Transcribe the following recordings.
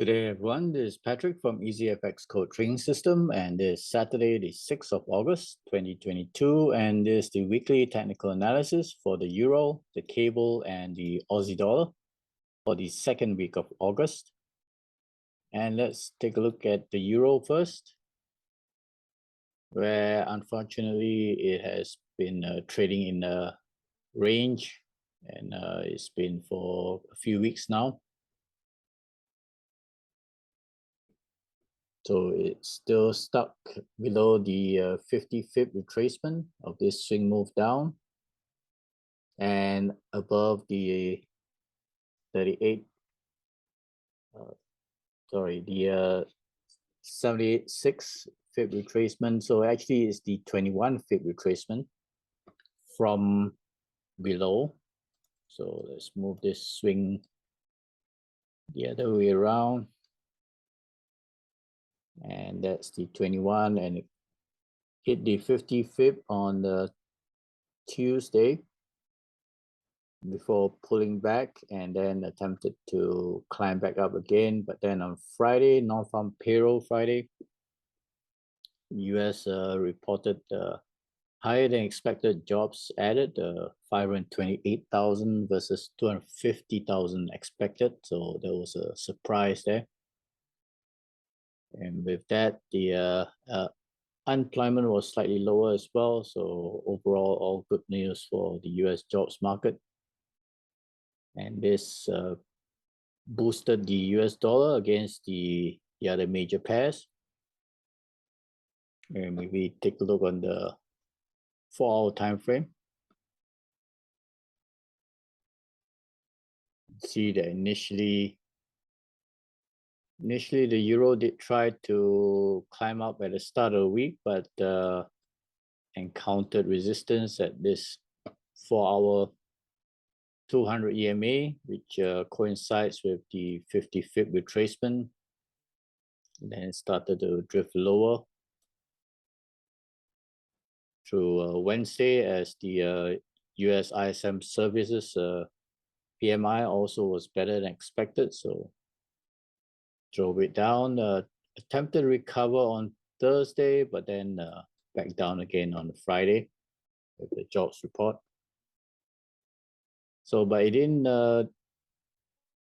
Good day, everyone. This is Patrick from EasyFX Code Trading System, and this is Saturday, the 6th of August, 2022, and this is the weekly technical analysis for the Euro, the cable, and the Aussie dollar for the second week of August. And let's take a look at the Euro first, where unfortunately it has been trading in a range, and it's been for a few weeks now. So it's still stuck below the 50 pip retracement of this swing move down and above the 78, the 76 pip retracement. So actually it's the 21 pip retracement from below. So let's move this swing the other way around. And that's the 21, and it hit the 50 pip on the Tuesday before pulling back, and then attempted to climb back up again. But then on Friday, non-farm payroll Friday, US reported higher than expected jobs added, 528,000 versus 250,000 expected. So there was a surprise there. And with that, the unemployment was slightly lower as well. So overall, all good news for the US jobs market. And this boosted the US dollar against the other major pairs. And maybe take a look on the 4-hour time frame. See that initially the euro did try to climb up at the start of the week, but encountered resistance at this 4-hour 200 EMA, which coincides with the 50 pip retracement. And then it started to drift lower through Wednesday, as the US ISM services PMI also was better than expected. So drove it down, attempted to recover on Thursday, but then back down again on Friday with the jobs report. So, but it didn't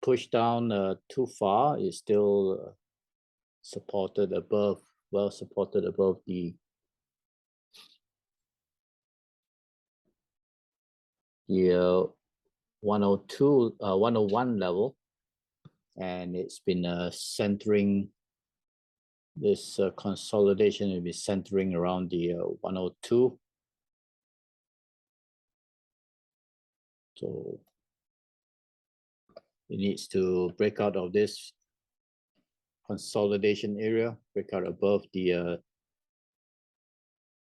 push down too far. It's still supported above, well supported above the 102, 101 level. And it's been centering, this consolidation will be centering around the 102. So it needs to break out of this consolidation area, break out above the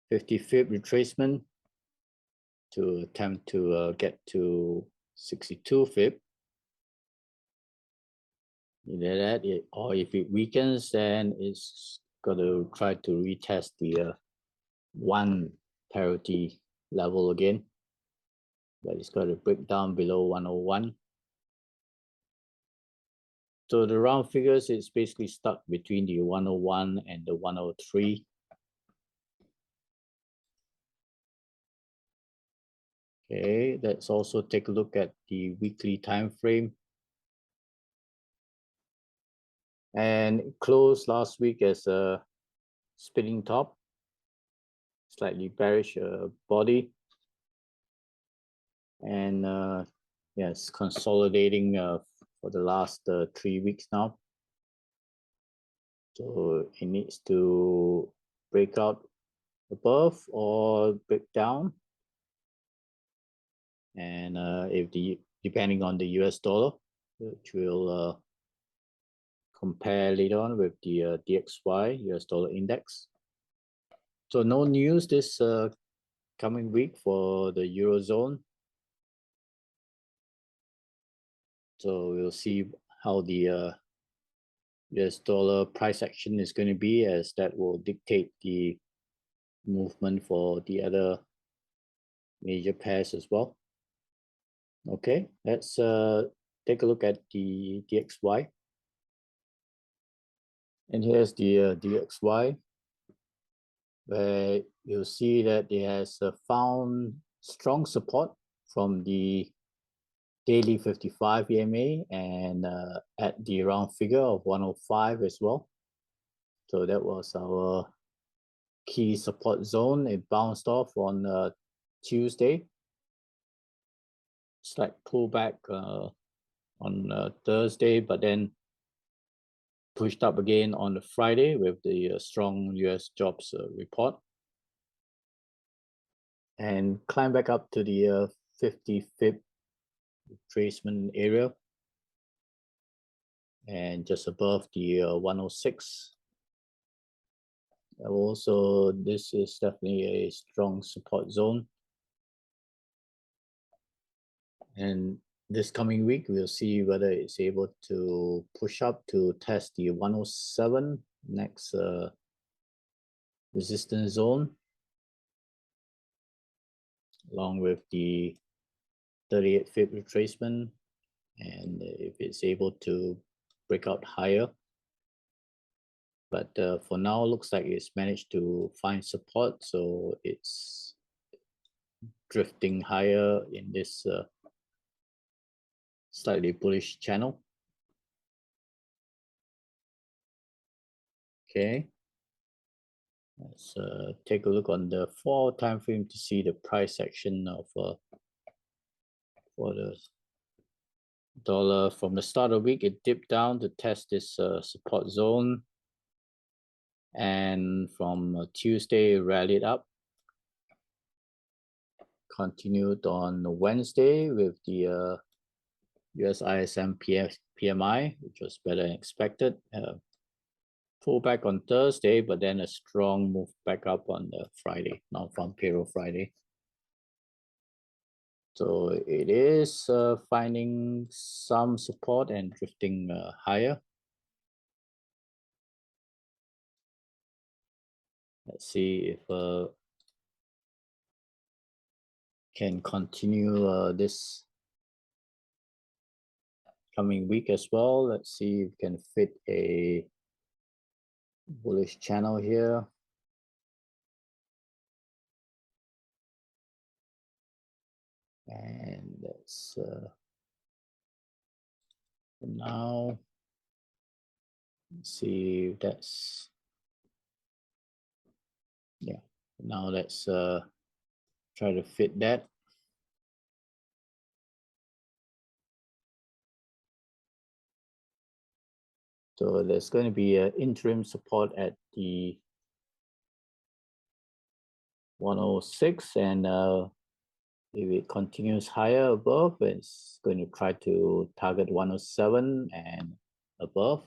50 pip retracement to attempt to get to 62 pip. Either that, or if it weakens, then it's got to try to retest the 1 parity level again, but it's got to break down below 101. So the round figures, it's basically stuck between the 101 and the 103. Okay, let's also take a look at the weekly time frame. And it closed last week as a spinning top, slightly bearish body, and yes, consolidating for the last 3 weeks now. So it needs to break out above or break down, and depending on the US dollar, which will compare later on with the DXY US dollar index. So no news this coming week for the Eurozone. So we'll see how the US dollar price action is going to be, as that will dictate the movement for the other major pairs as well. Okay, let's take a look at the DXY. And here's the DXY, where you'll see that it has found strong support from the daily 55 EMA and at the round figure of 105 as well. So that was our key support zone. It bounced off on Tuesday. Slight pullback on Thursday, but then pushed up again on the Friday with the strong US jobs report, and climbed back up to the 55th retracement area and just above the 106. Also, this is definitely a strong support zone. And this coming week, we'll see whether it's able to push up to test the 107 next resistance zone, along with the 38th retracement. And if it's able to break out higher. But for now, looks like it's managed to find support. So it's drifting higher in this slightly bullish channel. Okay. Let's take a look on the 4-hour time frame to see the price action of for the dollar. From the start of the week, it dipped down to test this support zone, and from Tuesday rallied up, continued on Wednesday with the US ISM PMI, which was better than expected. Pull back on Thursday, but then a strong move back up on the Friday, non-farm payroll Friday. So it is finding some support and drifting higher. Let's see if can continue this coming week as well. Let's see if we can fit a bullish channel here. And let's for now see if that's, yeah, now let's try to fit that. So there's going to be an interim support at the 106, and if it continues higher above, it's going to try to target 107 and above.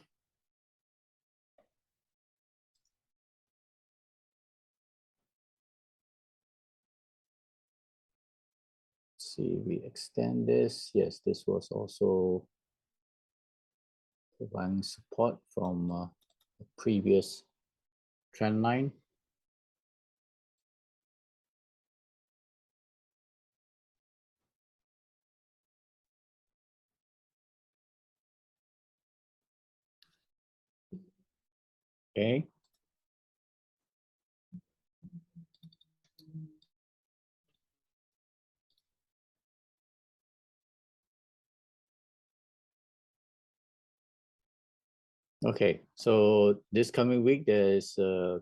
Let's see if we extend this. Yes, this was also providing support from the previous trend line. Okay. Okay, so this coming week, there's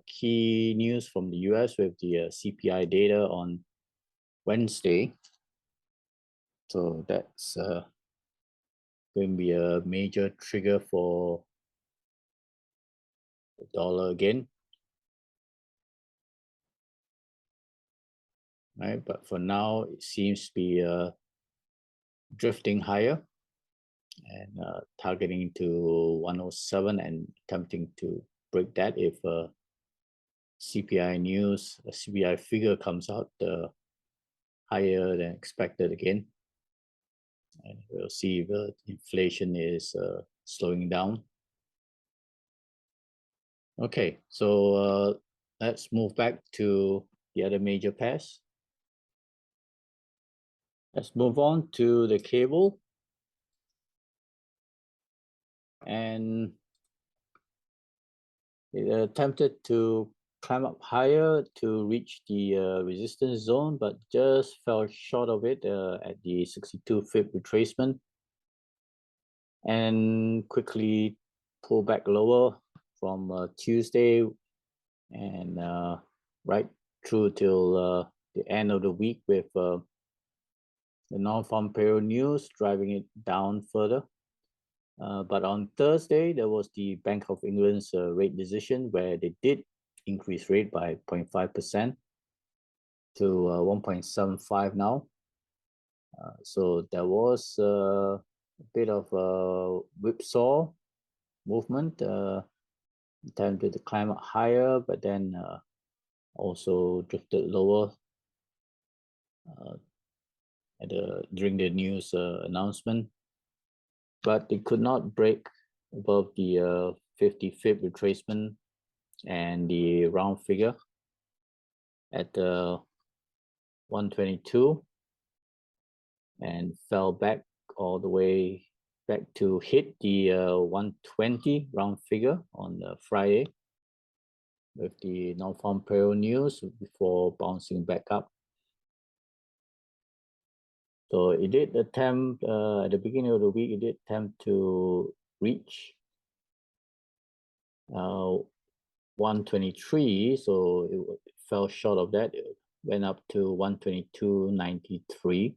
key news from the US with the CPI data on Wednesday. So that's going to be a major trigger for the dollar again. Right, but for now, it seems to be drifting higher and targeting to 107 and attempting to break that if CPI news, a CPI figure comes out higher than expected again. And we'll see if inflation is slowing down. Okay, so let's move back to the other major pairs. Let's move on to the cable. And It attempted to climb up higher to reach the resistance zone, but just fell short of it at the 62 fib retracement, and quickly pulled back lower from Tuesday and right through till the end of the week, with the non-farm payroll news driving it down further. But on Thursday, there was the Bank of England's rate decision, where they did increase rate by 0.5% to 1.75 now. So there was a bit of a whipsaw movement, attempted to climb up higher, but then also drifted lower during the news announcement. But it could not break above the 50 fib retracement and the round figure at 122, and fell back all the way back to hit the 120 round figure on Friday with the non-farm payroll news, before bouncing back up. So it did attempt at the beginning of the week, it did attempt to reach 123, so it fell short of that. It went up to 122.93.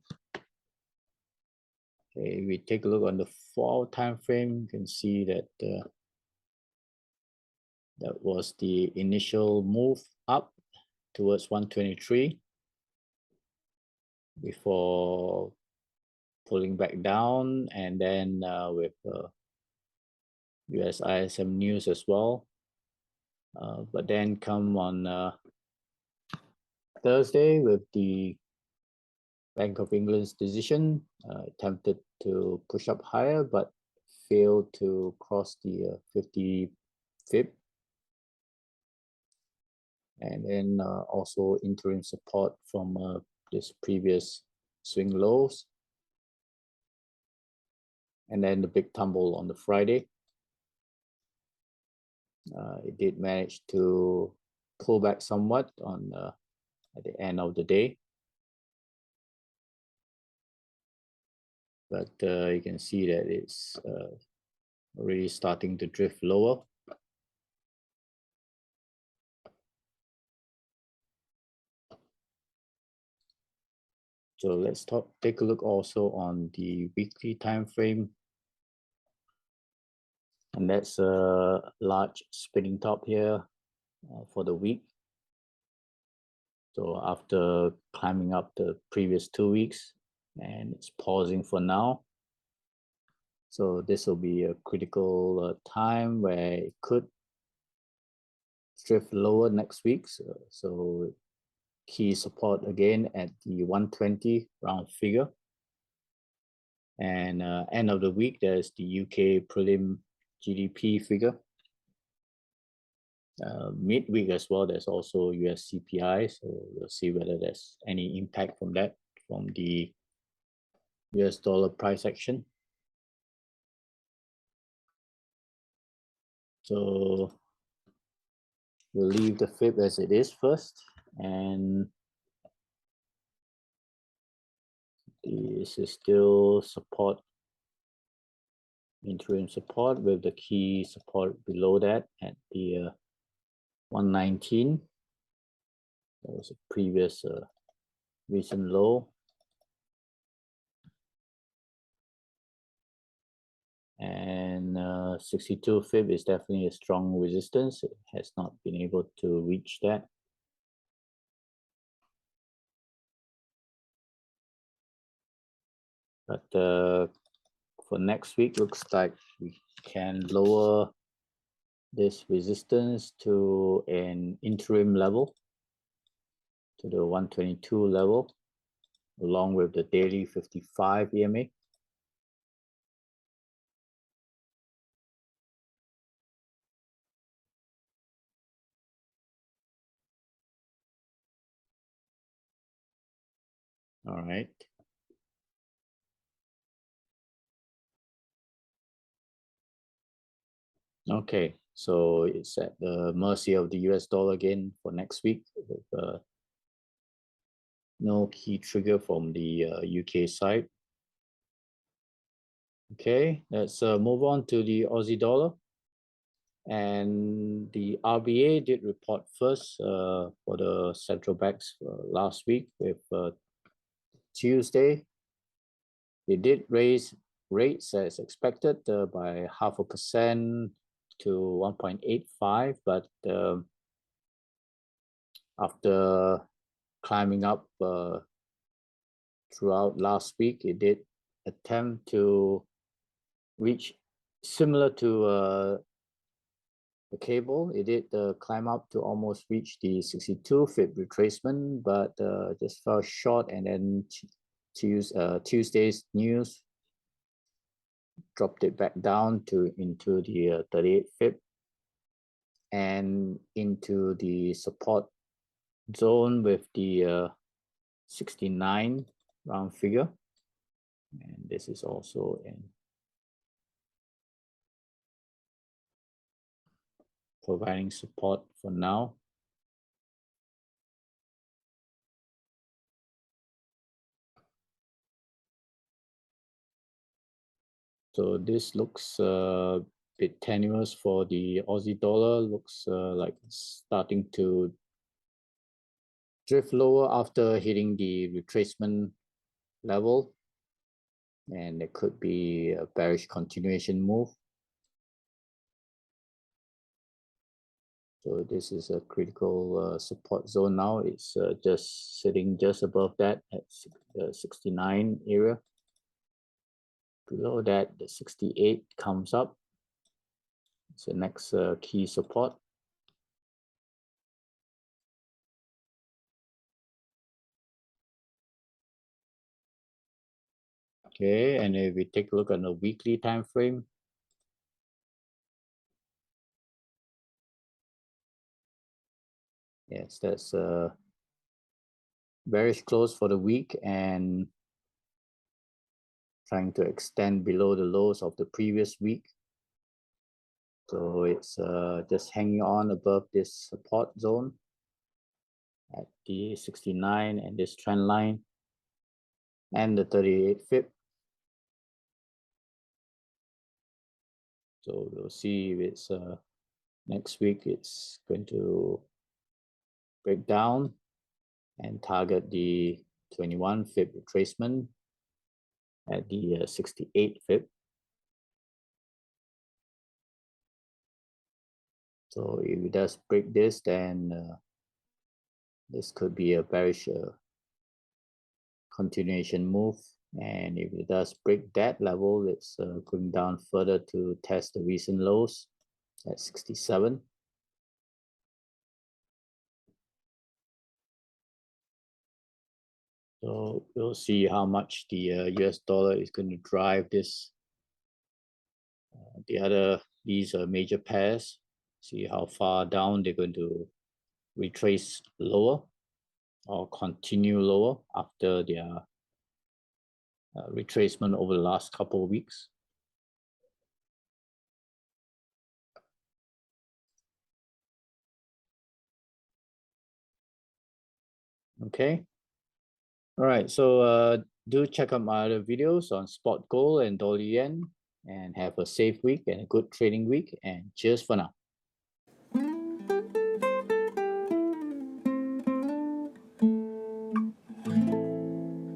Okay, we take a look on the 4-hour time frame. You can see that that was the initial move up towards 123 before pulling back down, and then with US ISM news as well. But then come on Thursday with the Bank of England's decision, attempted to push up higher, but failed to cross the 50 fib. And then also interim support from this previous swing lows. And then the big tumble on the Friday. It did manage to pull back somewhat on at the end of the day. But you can see that it's already starting to drift lower. So let's take a look also on the weekly time frame. And that's a large spinning top here for the week. So after climbing up the previous 2 weeks, and it's pausing for now. So this will be a critical time where it could drift lower next week. So key support again at the 120 round figure. And end of the week, there's the UK prelim GDP figure. Midweek as well, there's also US CPI. So we'll see whether there's any impact from that, from the US dollar price action. So we'll leave the fib as it is first, and this is still support, interim support, with the key support below that at the 119. That was a previous recent low. And 62 fib is definitely a strong resistance. It has not been able to reach that. But for next week, looks like we can lower this resistance to an interim level, to the 122 level, along with the daily 55 EMA. All right. Okay, So it's at the mercy of the US dollar again for next week, with no key trigger from the UK side. Okay, let's move on to the Aussie dollar. And the RBA did report first for the central banks last week with Tuesday. They did raise rates as expected by 0.5% to 1.85, but after climbing up throughout last week, it did attempt to reach similar to the cable. It did climb up to almost reach the 62 FIB retracement, but just fell short, and then Tuesday's news dropped it back down to into the 38 FIB and into the support zone with the 69 round figure, and this is also in providing support for now. So this looks a bit tenuous for the Aussie dollar. Looks like it's starting to drift lower after hitting the retracement level, and it could be a bearish continuation move. So this is a critical support zone now. It's just sitting just above that at 69 area. Below that, the 68 comes up. It's the next key support. Okay, and if we take a look at the weekly time frame, yes, that's bearish close for the week and trying to extend below the lows of the previous week. So it's just hanging on above this support zone at the 69 and this trend line and the 38 FIB. So we'll see if it's next week it's going to break down and target the 21 FIB retracement at the 68 FIB. So if it does break this, then this could be a bearish continuation move. And if it does break that level, it's going down further to test the recent lows at 67. So we'll see how much the US dollar is going to drive this. These are major pairs. See how far down they're going to retrace lower or continue lower after their retracement over the last couple of weeks. Okay. All right. So do check out my other videos on spot gold and dollar yen, and have a safe week and a good trading week. And cheers for now.